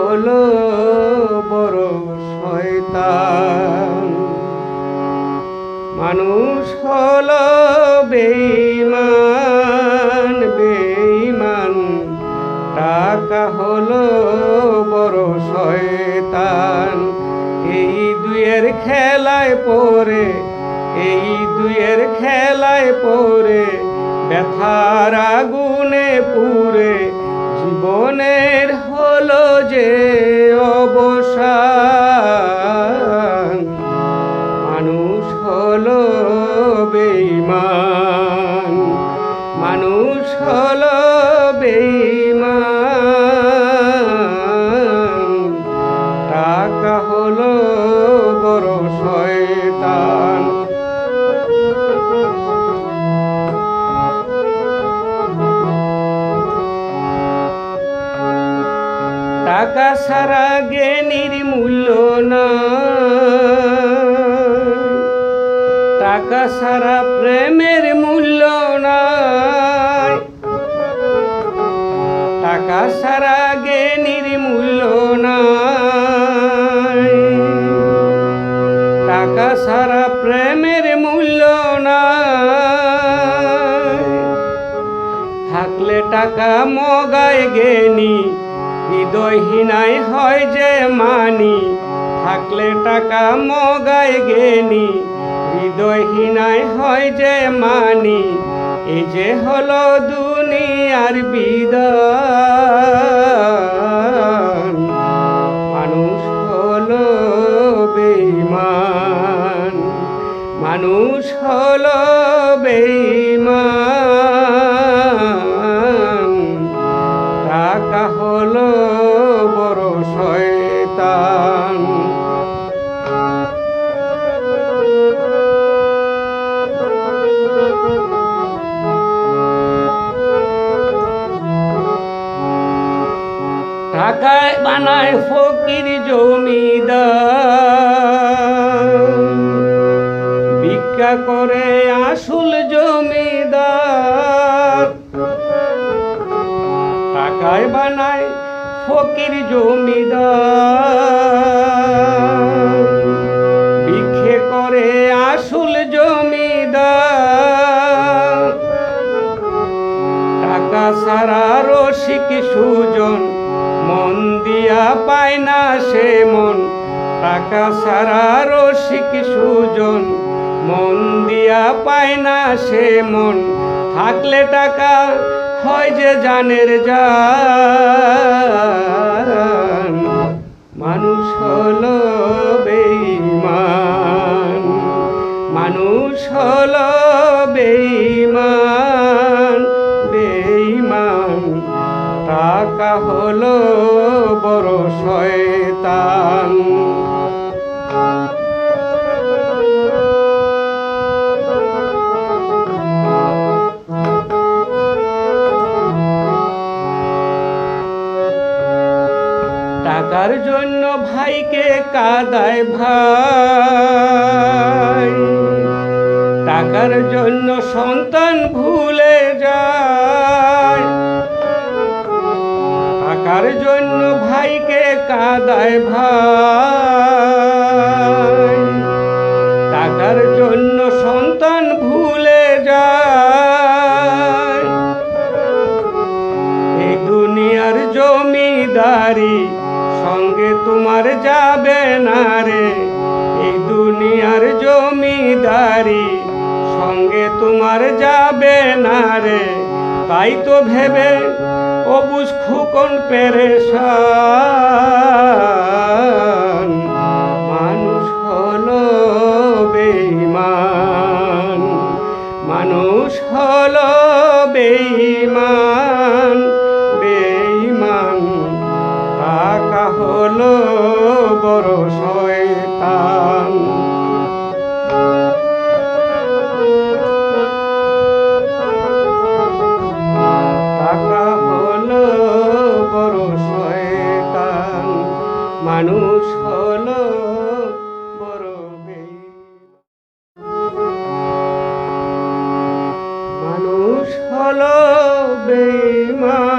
হলো বড় শয়তান। মানুষ হলো বেঈমান, বেঈমান, টাকা হলো বড় শয়তান। এই দুয়ের খেলায় পড়ে, এই দুয়ের খেলায় পড়ে, ব্যথার আগুনে পুড়ে জীবনের হলো যে অবসান। মানুষ হলো বেঈমান, মানুষ হলো বেঈমান, টাকা হলো বড় শয়তান। টাকা ছাড়া জ্ঞানীর মূল্য নাই, টাকা ছাড়া প্রেমের মূল্য নাই, টাকা ছাড়া জ্ঞানীর মূল্য নাই, টাকা ছাড়া প্রেমের মূল্য নাই। থাকলে টাকা মগায় জ্ঞানী, হৃদয়হীনাই হয় যে মানি। থাকলে টাকা মগায় জ্ঞানী, হৃদয়হীনাই হয় যে মানি। এই যে হলো দুনিয়ার বিধান। মানুষ হলো বেঈমান, মানুষ হলো বেঈমান, টাকা হলো বড় শয়তান। টাকায় বানায় ফকির জমিদার, ভিক্ষা করে আসল জমিদার। টাকায় বানায় ফকির জমিদার, ভিক্ষে করে আসল জমিদার। টাকা ছাড়া রসিক সুজন, মন দিয়া পায় না সে মন। টাকা ছাড়া রসিক সুজন, মন দিয়া পায় না সে মন। থাকলে টাকা হয় যে জানের জান। মানুষ হলো বেঈমান, মানুষ হলো বেঈমান, বেঈমান, টাকা হলো বড় শয়তান। টাকার জন্য ভাইকে কাঁদায় ভাই, টাকার জন্য সন্তান ভুলে যায়। টাকার জন্য ভাইকে কাঁদায় ভাই, টাকার জন্য সন্তান ভুলে যায়। এই দুনিয়ার জমিদারি সঙ্গে তোমার যাবে না রে। এই দুনিয়ার জমিদারি সঙ্গে তোমার যাবে না রে। তাই তো ভেবে অবুঝ খুকন পেরেশান। মানুষ হলো বেঈমান, মানুষ হলো বেঈমান, বেঈমান, টাকা হলো বড় শয়তান। টাকা হলো বড় শয়তান, মানুষ হলো বড় বেঈমান, মানুষ হলো বেঈমান।